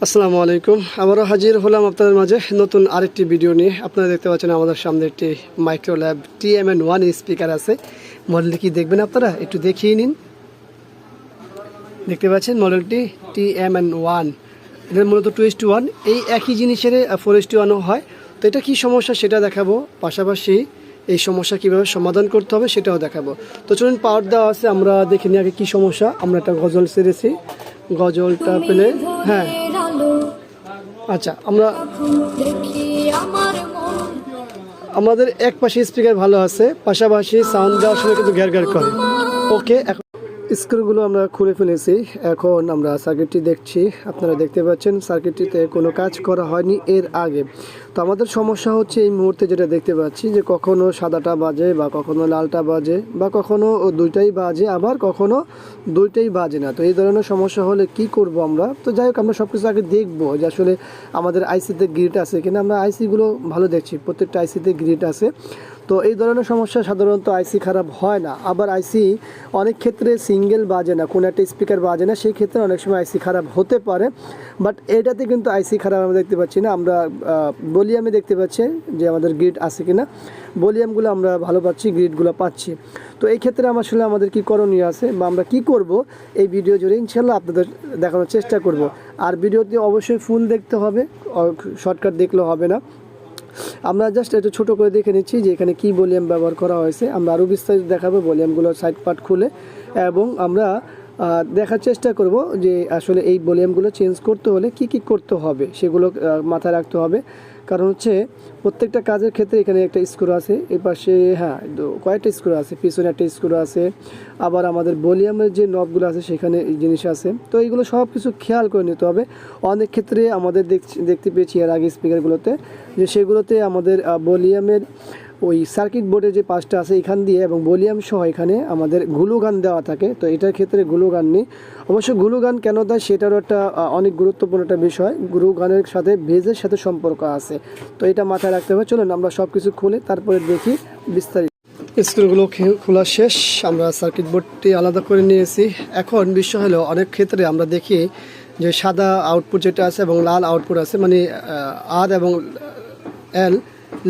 আসসালামু আলাইকুম। আবারও হাজির হলাম আপনাদের মাঝে নতুন আরেকটি ভিডিও নিয়ে। আপনারা দেখতে পাচ্ছেন আমাদের সামনে একটি মাইক্রোল্যাব TMN1 স্পিকার আছে। মডেলটি কি দেখবেন আপনারা একটু দেখিয়ে নিন। দেখতে পাচ্ছেন মডেলটি TMN1, এটা মূলত 2:1। এই একই জিনিসের 4:1ও হয়। তো এটা কী সমস্যা সেটা দেখাবো, পাশাপাশি এই সমস্যা কীভাবে সমাধান করতে হবে সেটাও দেখাবো। তো চলুন, পাওয়ার দেওয়া আছে, আমরা দেখে নিই আগে কী সমস্যা। আমরা একটা গজল সেরেছি, গজলটা পেলে হ্যাঁ আচ্ছা, আমাদের এক পাশে স্পিকার ভালো আছে, পাশাপাশি সাউন্ড দেওয়ার সময় কিন্তু গ্যার গ্যার করে। ওকে, এখন স্ক্রুগুলো আমরা খুলে ফেলেছি। এখন আমরা সার্কিটটি দেখছি। আপনারা দেখতে পাচ্ছেন সার্কিটটিতে কোনো কাজ করা হয়নি এর আগে। তো আমাদের সমস্যা হচ্ছে এই মুহূর্তে যেটা দেখতে পাচ্ছি, যে কখনো সাদাটা বাজে বা কখনো লালটা বাজে বা কখনো দুইটাই বাজে, আবার কখনো দুইটাই বাজে না। তো এই ধরনের সমস্যা হলে কি করব আমরা? তো যাই হোক, আমরা সব কিছু আগে দেখবো যে আসলে আমাদের আইসিতে গ্রিড আছে কিনা। আমরা আইসিগুলো ভালো দেখছি, প্রত্যেকটা আইসিতে গ্রিড আছে। তো এই ধরনের সমস্যা সাধারণত আইসি খারাপ হয় না, আবার আইসি অনেক ক্ষেত্রে সিঙ্গেল বাজে না, কোনো একটা স্পিকার বাজে না, সেই ক্ষেত্রে অনেক সময় আইসি খারাপ হতে পারে। বাট এটাতে কিন্তু আইসি খারাপ আমরা দেখতে পাচ্ছি না। আমরা ভলিউমে দেখতে পাচ্ছি যে আমাদের গ্রিড আছে কিনা। ভলিউমগুলো আমরা ভালো পাচ্ছি, গ্রিডগুলো পাচ্ছি। তো এই ক্ষেত্রে আসলে আমাদের কী করণীয় আছে বা আমরা কী করব, এই ভিডিও জুড়ে ইনশাল্লাহ আপনাদের দেখানোর চেষ্টা করব। আর ভিডিওতে অবশ্যই ফুল দেখতে হবে, শর্টকাট দেখলেও হবে না। আমরা জাস্ট একটু ছোটো করে দেখে নিচ্ছি যে এখানে কী ভলিউম ব্যবহার করা হয়েছে। আমরা আরও বিস্তারিত দেখাবো ভলিউমগুলো সাইড পার্ট খুলে, এবং আমরা দেখার চেষ্টা করব যে আসলে এই ভলিউমগুলো চেঞ্জ করতে হলে কি কি করতে হবে সেগুলো মাথায় রাখতে হবে। কারণ হচ্ছে প্রত্যেকটা কাজের ক্ষেত্রে এখানে একটা স্ক্রু আছে, এই পাশে কয়েকটা স্ক্রু আছে, পিছনে একটা স্ক্রু আছে, আবার আমাদের ভলিউমের যে নবগুলো আছে সেখানে এই জিনিস আছে। তো এইগুলো সব কিছু খেয়াল করে নিতে হবে। অনেক ক্ষেত্রে আমাদের দেখতে পেয়েছি এর আগে স্পিকারগুলোতে, যে সেগুলোতে আমাদের ভলিউমের ওই সার্কিট বোর্ডের যে পাশটা আছে এখান দিয়ে এবং ভলিউম সহ এখানে আমাদের গ্লু গান দেওয়া থাকে। তো এটার ক্ষেত্রে গ্লু গান নেই। অবশ্য গ্লু গান কেন দেয় সেটারও একটা অনেক গুরুত্বপূর্ণ একটা বিষয়, গ্লু গানের সাথে বেজের সাথে সম্পর্ক আছে। তো এটা মাথায় রাখতে হবে। চলুন আমরা সব কিছু খুলে তারপরে দেখি বিস্তারিত। স্ক্রুগুলো খোলা শেষ, আমরা সার্কিট বোর্ডটি আলাদা করে নিয়েছি। এখন বিষয় হলো অনেক ক্ষেত্রে আমরা দেখি যে সাদা আউটপুট যেটা আছে এবং লাল আউটপুট আছে, মানে আর এবং এল,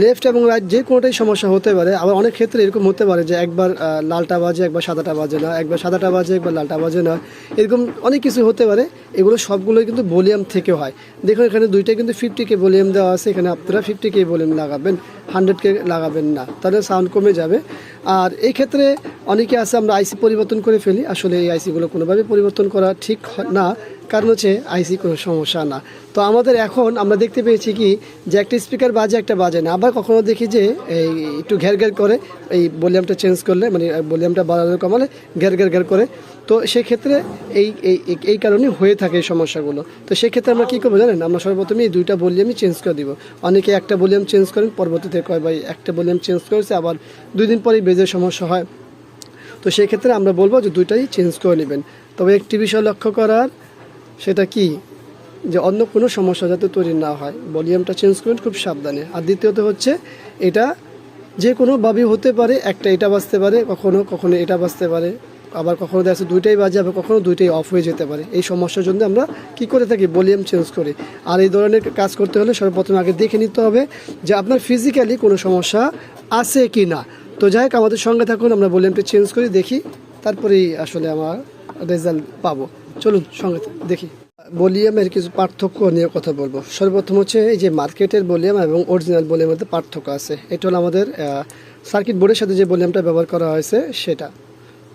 লেফট এবং রাইট যে কোনোটাই সমস্যা হতে পারে। আবার অনেক ক্ষেত্রে এরকম হতে পারে যে একবার লালটা বাজে একবার সাদাটা বাজে না, একবার সাদাটা বাজে একবার লালটা বাজে না, এরকম অনেক কিছু হতে পারে। এগুলো সবগুলোই কিন্তু ভলিউম থেকে হয়। দেখুন এখানে দুইটাই কিন্তু 50K ভলিউম দেওয়া আছে। এখানে আপনারা 50K ভলিউম লাগাবেন, 100K লাগাবেন না, তাহলে সাউন্ড কমে যাবে। আর এই ক্ষেত্রে অনেকে আছে আমরা আইসি পরিবর্তন করে ফেলি। আসলে এই আইসিগুলো কোনোভাবে পরিবর্তন করা ঠিক না, কারণ হচ্ছে আইসি কোনো সমস্যা না। তো আমাদের এখন আমরা দেখতে পেয়েছি কি যে একটা স্পিকার বাজে একটা বাজে না, আবার কখনো দেখি যে এই একটু ঘ্যার ঘ্যার করে, এই ভলিউমটা চেঞ্জ করলে মানে ভলিউমটা বাড়ানো কমালে ঘ্যার ঘ্যার ঘ্যার করে। তো সেক্ষেত্রে এই কারণে হয়ে থাকে এই সমস্যাগুলো। তো সেক্ষেত্রে আমরা কী করবো জানেন, আমরা সর্বপ্রথমে এই দুইটা ভলিউমই চেঞ্জ করে দিব। অনেকে একটা ভলিউম চেঞ্জ করেন, পরবর্তীতে কয় ভাই একটা ভলিউম চেঞ্জ করেছে, আবার 2 দিন পরেই বেজের সমস্যা হয়। তো সেই ক্ষেত্রে আমরা বলবো যে দুইটাই চেঞ্জ করে নেবেন। তবে একটি বিষয় লক্ষ্য করার, সেটা কি যে অন্য কোনো সমস্যা যাতে তৈরি না হয়, ভলিউমটা চেঞ্জ করবেন খুব সাবধানে। আর দ্বিতীয়ত হচ্ছে এটা যে কোনোভাবেই হতে পারে, একটা এটা বাজতে পারে, কখনো এটা বাজতে পারে, আবার কখনো দেখা যাচ্ছে দুইটাই বাজে, আবার কখনো দুইটাই অফ হয়ে যেতে পারে। এই সমস্যার জন্য আমরা কি করে থাকি, ভলিউম চেঞ্জ করি। আর এই ধরনের কাজ করতে হলে সর্বপ্রথম আগে দেখে নিতে হবে যে আপনার ফিজিক্যালি কোনো সমস্যা আছে কি না। তো যাই হোক, আমাদের সঙ্গে থাকুন, আমরা ভলিউমটা চেঞ্জ করি, দেখি, তারপরেই আসলে আমার রেজাল্ট পাবো। চলুন সঙ্গে দেখি। ভলিউমের কিছু পার্থক্য নিয়ে কথা বলবো। সর্বপ্রথম হচ্ছে এই যে মার্কেটের ভলিউম এবং অরিজিনাল ভলিউমের মধ্যে পার্থক্য আছে। এটা হলো আমাদের সার্কিট বোর্ডের সাথে যে ভলিউমটা ব্যবহার করা হয়েছে সেটা।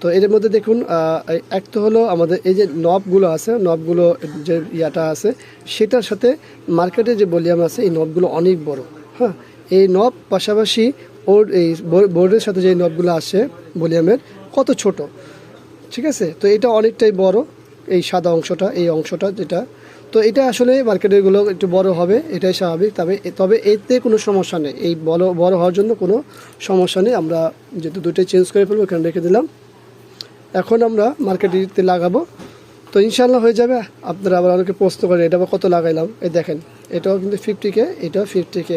তো এর মধ্যে দেখুন, এক তো হলো আমাদের এই যে নবগুলো আছে, নবগুলো যে ইয়াটা আছে সেটার সাথে মার্কেটের যে ভলিউম আছে এই নবগুলো অনেক বড়। হ্যাঁ, এই নব পাশাপাশি এই বোর্ডের সাথে যে নবগুলো আসে ভলিউমের কত ছোট, ঠিক আছে। তো এটা অনেকটাই বড়, এই সাদা অংশটা, এই অংশটা যেটা। তো এটা আসলে মার্কেটেরগুলো একটু বড় হবে, এটাই স্বাভাবিক। তবে এতে কোনো সমস্যা নেই, এই বড় হওয়ার জন্য কোনো সমস্যা নেই। আমরা যেহেতু দুটোই চেঞ্জ করে ফেলবো, এখানে রেখে দিলাম। এখন আমরা মার্কেটেতে লাগাবো, তো ইনশাল্লাহ হয়ে যাবে। আপনারা আবার অনেকে প্রশ্ন করেন এটা আবার কত লাগাইলাম। এই দেখেন, এটাও কিন্তু 50K, এটাও 50K,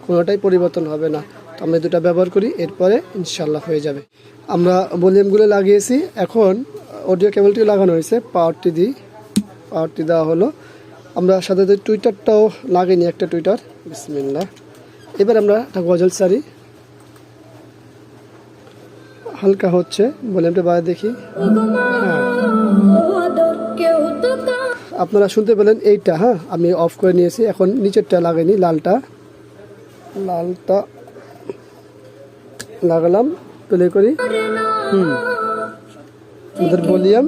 কোনোটাই পরিবর্তন হবে না। তো আমরা দুটা ব্যবহার করি, এরপরে ইনশাল্লাহ হয়ে যাবে। আমরা ভলিউমগুলো লাগিয়েছি, এখন অডিও কেবলটি লাগানো হয়েছে, পাওয়ারটি দেওয়া হলো। আমরা সাথে টুইটারটাও লাগাইনি, একটা টুইটার। বিসমিল্লাহ। এবার আমরা একটা গজল সারি, হালকা হচ্ছে, ভলিউমটা বাড়িয়ে দেখি। হ্যাঁ, আপনারা শুনতে পেলেন এইটা। হ্যাঁ, আমি অফ করে নিয়েছি। এখন নিচেরটা লাগাইনি, লালটা লাগালাম, প্লে করি। আমাদের ভলিউম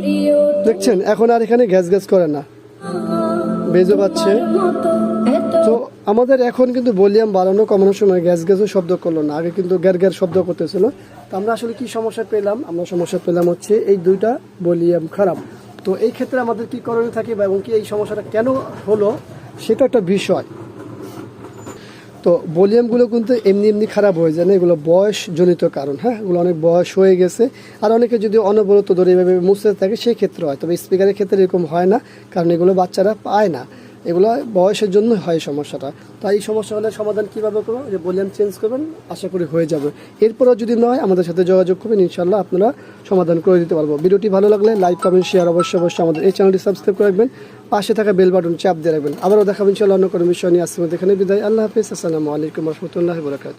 দেখছেন এখন আর এখানে গ্যাস গ্যাস করে না, বেজও পাচ্ছে। তো আমাদের এখন কিন্তু ভলিউম বাড়ানো কমানোর সময় গ্যাস গ্যাসও শব্দ করলো না, আগে কিন্তু গ্যার গ্যার শব্দ করতেছিল। তো আমরা আসলে কি সমস্যা পেলাম? আমরা সমস্যা পেলাম হচ্ছে এই দুইটা ভলিউম খারাপ। তো এই ক্ষেত্রে আমাদের কি করণীয় থাকে এবং কি এই সমস্যাটা কেন হলো সেটা একটা বিষয়। তো ভলিউমগুলো কিন্তু এমনি এমনি খারাপ হয়ে যায় না, এগুলো বয়সজনিত কারণ। হ্যাঁ, এগুলো অনেক বয়স হয়ে গেছে। আর অনেকে যদি অনবরত ধরে এভাবে মুছতে থাকে সেই ক্ষেত্রে হয়, তবে স্পিকারের ক্ষেত্রে এরকম হয় না, কারণ এগুলো বাচ্চারা পায় না, এগুলো বয়সের জন্য হয় সমস্যাটা। তো এই সমস্যা হলে সমাধান কীভাবে করবো? যে ভলিউম চেঞ্জ করবেন, আশা করি হয়ে যাবে। এরপরও যদি না হয় আমাদের সাথে যোগাযোগ করবেন, ইনশাল্লাহ আপনারা সমাধান করে দিতে পারবো। ভিডিওটি ভালো লাগলে লাইক, কমেন্ট, শেয়ার অবশ্যই আমাদের এই চ্যানেলটি সাবস্ক্রাইব করে রাখবেন, পাশে থাকা বেল বাটন চাপ দিয়ে রাখবেন। আবারও দেখাবেন ইনশাল্লাহ অন্য কোনো বিষয় নিয়ে। আসছে এখানে বিদায়। আল্লাহ হাফিজ। আসসালামু আলাইকুম রহমতুল্লাহি ওয়া বারাকাতুহু।